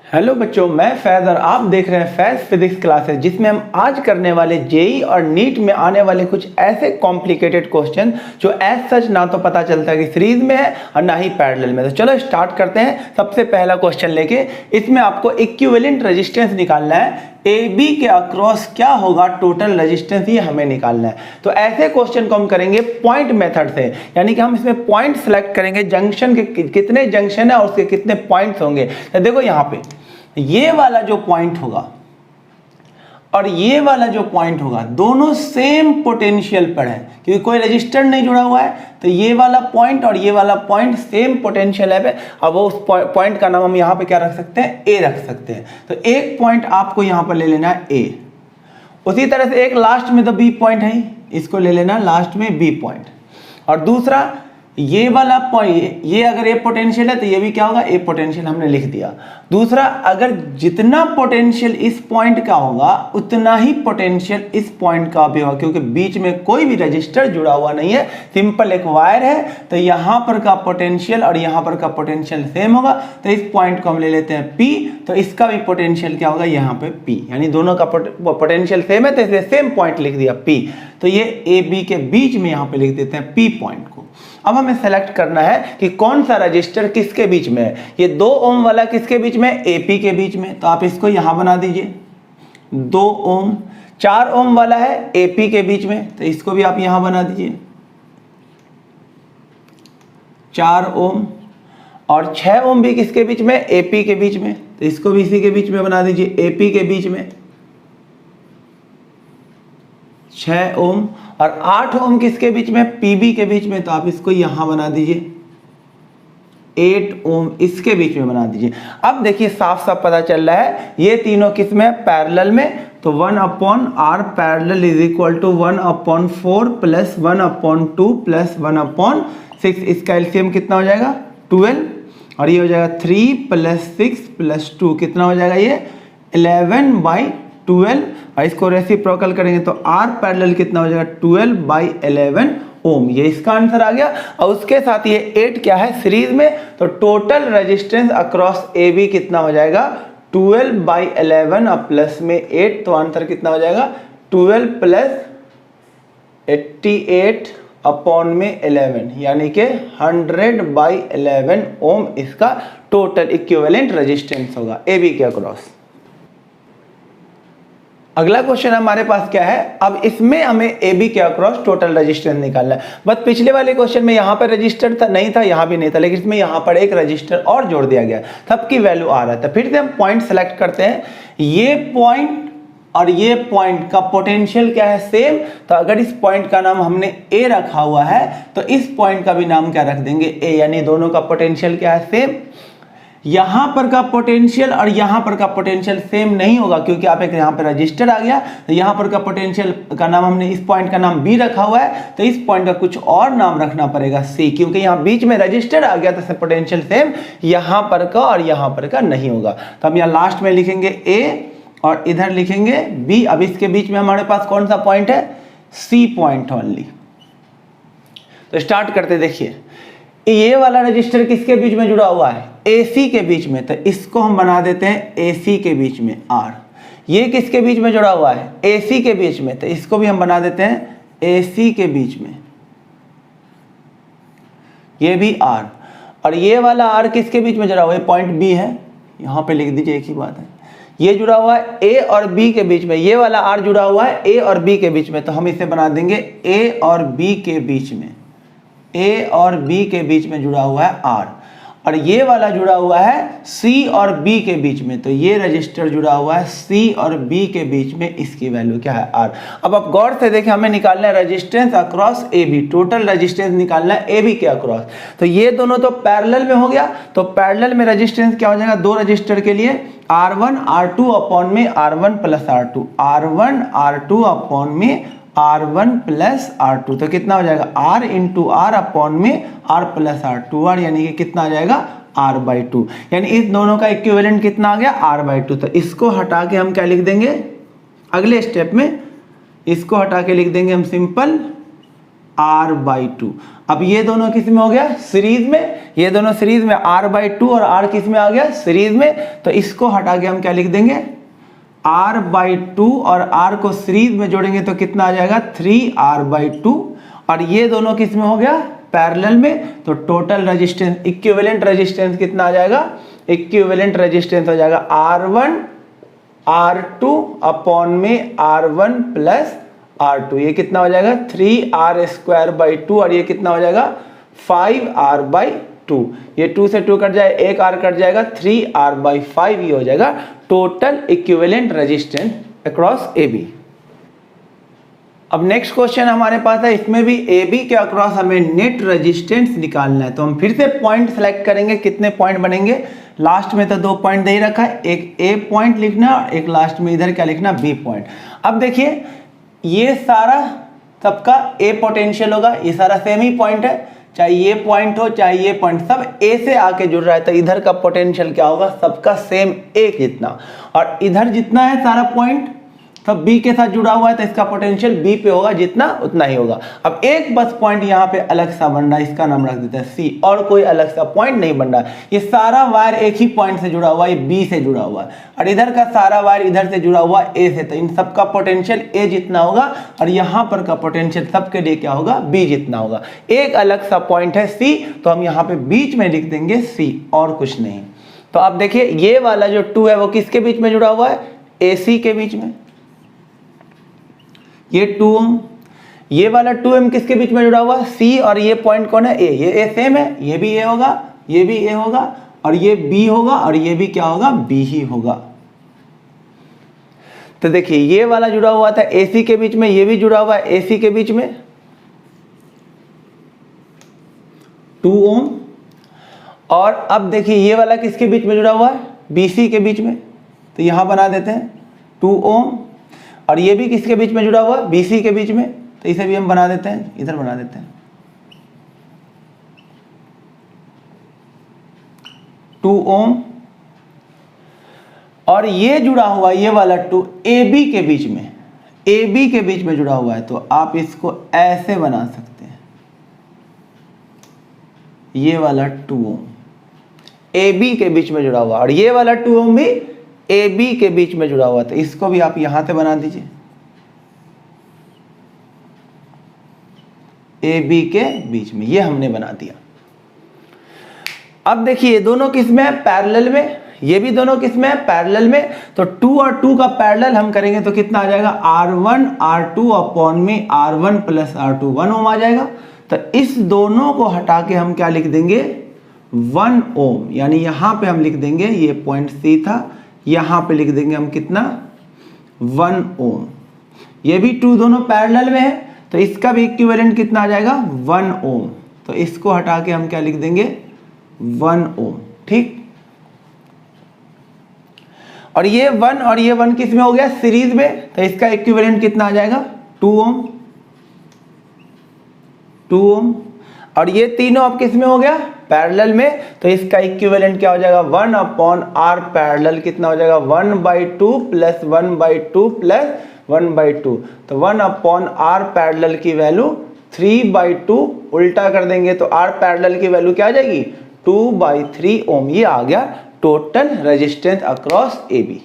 Hello बच्चों, मैं फैज़ और आप देख रहे हैं फैज़ फिजिक्स क्लासेस, जिसमें हम आज करने वाले जेई और नीट में आने वाले कुछ ऐसे कॉम्प्लिकेटेड क्वेश्चन जो एज सच ना तो पता चलता है कि सीरीज में है और ना ही पैरेलल में। तो चलो स्टार्ट करते हैं। सबसे पहला क्वेश्चन लेके इसमें आपको इक्विवेलेंट रेजिस्टेंस निकालना है। ए बी के अक्रॉस क्या होगा टोटल रेजिस्टेंस, ये हमें निकालना है। तो ऐसे क्वेश्चन को हम करेंगे पॉइंट मेथड से, यानी कि हम इसमें पॉइंट सेलेक्ट करेंगे, जंक्शन के कितने जंक्शन है और उसके कितने पॉइंट्स होंगे। तो देखो यहाँ पे ये वाला जो पॉइंट होगा और ये वाला जो पॉइंट होगा दोनों सेम पोटेंशियल पर है, क्योंकि कोई रजिस्टर नहीं जुड़ा हुआ है। तो ये वाला पॉइंट और ये वाला पॉइंट सेम पोटेंशियल है पे। अब वो उस पॉइंट का नाम हम यहाँ पे क्या रख सकते हैं, ए रख सकते हैं। तो एक पॉइंट आपको यहाँ पर ले लेना है ए। उसी तरह से एक लास्ट में तो बी पॉइंट है, इसको ले लेना लास्ट में बी पॉइंट। और दूसरा ये वाला पॉइंट, ये अगर ए पोटेंशियल है तो ये भी क्या होगा, ए पोटेंशियल हमने लिख दिया। दूसरा, अगर जितना पोटेंशियल इस पॉइंट का होगा उतना ही पोटेंशियल इस पॉइंट का भी होगा, क्योंकि बीच में कोई भी रजिस्टर जुड़ा हुआ नहीं है, सिंपल एक वायर है। तो यहाँ पर का पोटेंशियल और यहाँ पर का पोटेंशियल सेम होगा। तो इस पॉइंट को हम ले लेते हैं पी, तो इसका भी पोटेंशियल क्या होगा, यहाँ पे पी, यानी दोनों का पोटेंशियल सेम है तो इसलिए सेम पॉइंट लिख दिया पी। तो ये ए बी के बीच में यहाँ पे लिख देते हैं पी पॉइंट को। अब हमें सेलेक्ट करना है कि कौन सा रजिस्टर किसके बीच में है। ये 2 ओम वाला किसके बीच में है, एपी के बीच में, तो आप इसको यहां बना दीजिए 2 ओम। 4 ओम वाला है एपी के बीच में, तो इसको भी आप यहां बना दीजिए 4 ओम। और 6 ओम भी किसके बीच में, एपी के बीच में, तो इसको भी इसी के बीच में बना दीजिए, एपी के बीच में 6 ओम। और 8 ओम किसके बीच में, पीबी के बीच में, तो आप इसको यहां बना दीजिए 8 ओम, इसके बीच में बना दीजिए। अब देखिए साफ साफ पता चल रहा है ये तीनों किस में, पैरेलल में। तो 1/r parallel is equal to 1/4 plus 1/2 plus 1/6। इसका एलसीएम कितना हो जाएगा, 12। और ये हो जाएगा 3 + 6 + 2, कितना हो जाएगा ये 11/12। और इसको रेसिप्रोकल करेंगे तो r पैरेलल कितना हो जाएगा 12/11 ओम। ये इसका आंसर आ गया। और उसके साथ ये 8 क्या है, सीरीज में। तो total resistance across A B कितना हो जाएगा 12/11 और प्लस में 8, तो आंसर कितना हो जाएगा 12 + 88 अपॉन में 11, यानी कि 100/11 ओम इसका टोटल इक्विवेलेंट रेजिस्टेंस होगा ए बी के अक्रॉस। अगला क्वेश्चन हमारे पास क्या है, अब इसमें हमें ए बी के अक्रॉस टोटल रेजिस्टेंस निकालना है। बस पिछले वाले क्वेश्चन में यहाँ पर रजिस्टर था, नहीं था, यहाँ भी नहीं था, लेकिन इसमें यहाँ पर एक रजिस्टर और जोड़ दिया गया, सबकी वैल्यू आ रहा था। फिर से हम पॉइंट सेलेक्ट करते हैं। ये पॉइंट और ये पॉइंट का पोटेंशियल क्या है, सेम। तो अगर इस पॉइंट का नाम हमने ए रखा हुआ है तो इस पॉइंट का भी नाम क्या रख देंगे, ए, यानी दोनों का पोटेंशियल क्या है, सेम। यहां पर का पोटेंशियल और यहां पर का पोटेंशियल सेम नहीं होगा, क्योंकि आप एक यहां पर रजिस्टर आ गया। तो यहां पर का पोटेंशियल का नाम हमने इस पॉइंट का नाम बी रखा हुआ है, तो इस पॉइंट का कुछ और नाम रखना पड़ेगा सी, क्योंकि यहां बीच में रजिस्टर आ गया तो पोटेंशियल सेम यहां पर का और यहां पर का नहीं होगा। तो हम यहां लास्ट में लिखेंगे ए और इधर लिखेंगे बी। अब इसके बीच में हमारे पास कौन सा पॉइंट है, सी पॉइंट ओनली। तो स्टार्ट करते, देखिए ये वाला रजिस्टर किसके बीच में जुड़ा हुआ है, AC के बीच में, तो इसको हम बना देते हैं AC के बीच में R। ये किसके बीच में जुड़ा हुआ है, AC के बीच में, तो इसको भी हम बना देते हैं AC के बीच में, ये भी R। और ये वाला R किसके बीच में जुड़ा हुआ है, पॉइंट B है, यहां पे लिख दीजिए, एक ही बात है। ये जुड़ा हुआ है A और B के बीच में, ये वाला R जुड़ा हुआ है A और B के बीच में, तो हम इसे बना देंगे A और B के बीच में, A और B के बीच में जुड़ा हुआ है R। और ये वाला जुड़ा हुआ है C और B के बीच में, तो ये रजिस्टर जुड़ा हुआ है C और B के बीच में, इसकी वैल्यू क्या है, R। अब आप गौर से देखें, हमें निकालना है resistance across AB, total resistance निकालना है AB के अक्रॉस। तो ये दोनों तो पैरेलल में हो गया, तो पैरेलल में रेजिस्टेंस क्या हो जाएगा, 2 रजिस्टर के लिए R1 R2 अपॉन में R1 + R2, R1 R2 upon में R1 + R2, तो कितना हो जाएगा R × R अपॉन में R + R2R, यानी कि कितना आ जाएगा R/2। यानी इस दोनों का इक्विवेलेंट कितना आ गया, R/2। तो इसको हटा के हम क्या लिख देंगे, अगले स्टेप में इसको हटा के लिख देंगे हम सिंपल R/2। अब ये दोनों किस में हो गया, सीरीज में, ये दोनों सीरीज में, R/2 और R किस में आ गया, सीरीज में। तो इसको हटा के हम क्या लिख देंगे, R/2 और R को सीरीज में जोड़ेंगे तो कितना आ जाएगा 3R/2, और ये दोनों किस में हो गया, पैरेलल में। तो टोटल रेजिस्टेंस, इक्विवेलेंट रेजिस्टेंस कितना आ जाएगा, इक्विवेलेंट रेजिस्टेंस हो जाएगा R1 R2 अपॉन में R1 प्लस R2। ये कितना हो जाएगा 3R² 2, और ये कितना हो जाएगा 5R/2। ये 2 से 2 कट जाए, एक R कट जाएगा, 3R/5 ये हो जाएगा total equivalent resistance across AB। अब नेक्स्ट क्वेश्चन हमारे पास है, इसमें भी AB के अक्रॉस हमें नेट रेजिस्टेंस निकालना है। तो हम फिर से पॉइंट सेलेक्ट करेंगे, कितने पॉइंट बनेंगे, लास्ट में तो 2 पॉइंट दे ही रखा है, एक A पॉइंट लिखना और एक लास्ट में इधर क्या लिखना, B पॉइंट। अब देखिए ये सारा सबका A पोटेंशियल होगा, ये सारा सेम ही पॉइंट है, चाहे ये पॉइंट हो चाहे ये पॉइंट, सब A से आके जुड़ रहा है, तो इधर का पोटेंशियल क्या होगा, सबका सेम A जितना, और इधर जितना है सारा पॉइंट सब B के साथ जुड़ा हुआ है, तो इसका पोटेंशियल B पे होगा, जितना उतना ही होगा। अब एक बस पॉइंट यहाँ पे अलग सा बन रहा है, इसका नाम रख देते हैं C, और कोई अलग सा पॉइंट नहीं बन रहा है। ये सारा वायर एक ही पॉइंट से जुड़ा हुआ है, ये B से जुड़ा हुआ है, और इधर का सारा वायर इधर से जुड़ा हुआ है A से, तो इन सबका पोटेंशियल A जितना होगा, और यहाँ पर का पोटेंशियल सबके लिए क्या होगा, B जितना होगा। एक अलग सा पॉइंट है C, तो हम यहाँ पे बीच में लिख देंगे C, और कुछ नहीं। तो आप देखिए ये वाला जो 2 है वो किसके बीच में जुड़ा हुआ है, AC के बीच में, ये 2 ओम, ये वाला 2m किसके बीच में जुड़ा हुआ है, C, और ये पॉइंट कौन है, A, ये A सेम है, ये भी A होगा, ये भी A होगा, और ये B होगा, और ये भी क्या होगा, B ही होगा। तो देखिए ये वाला जुड़ा हुआ था AC के बीच में, ये भी जुड़ा हुआ है AC के बीच में 2 ओम, और अब देखिए ये वाला किसके बीच में जुड़ा हुआ है, BC के बीच में, तो यहां बना देते हैं 2 ओम, और ये भी किसके बीच में जुड़ा हुआ है, BC के बीच में, तो इसे भी हम बना देते हैं, इधर बना देते हैं 2 ओम, और ये जुड़ा हुआ ये वाला 2 AB के बीच में, AB के बीच में जुड़ा हुआ है, तो आप इसको ऐसे बना सकते हैं, ये वाला 2 ओम AB के बीच में जुड़ा हुआ, और ये वाला 2 ओम भी AB के बीच में जुड़ा हुआ, तो इसको भी आप यहां से बना दीजिए, AB के बीच में, ये हमने बना दिया। अब देखिए ये दोनों किस में है, पैरेलल में, ये भी दोनों किस में है, पैरेलल में। तो 2 और 2 का पैरेलल हम करेंगे तो कितना आ जाएगा, R1 R2 अपॉन में R1 प्लस R2, 1 ओम आ जाएगा। तो इस दोनों को हटा के हम क्या लिख देंगे, 1 ओम, यानी यहां पे हम लिख देंगे, ये पॉइंट C था, यहां पे लिख देंगे हम कितना, 1 ओम। ये भी 2 दोनों पैरेलल में है, तो इसका भी इक्विवेलेंट कितना आ जाएगा, 1 ओम। तो इसको हटा के हम क्या लिख देंगे, 1 ओम, ठीक। और ये 1 और ये 1 किस में हो गया, सीरीज में, तो इसका इक्विवेलेंट कितना आ जाएगा, 2 ओम, 2 ओम। और ये तीनों अब किस में हो गया, पैरेलल में, तो इसका इक्विवेलेंट क्या हो जाएगा, 1 अपॉन R पैरेलल कितना हो जाएगा, 1/2 प्लस 1/2 प्लस 1/2। तो 1 अपॉन R पैरेलल की वैल्यू 3/2, उल्टा कर देंगे तो R पैरेलल की वैल्यू क्या आ जाएगी, 2/3 ओम। ये आ गया टोटल रेजिस्टेंस अक्रॉस AB।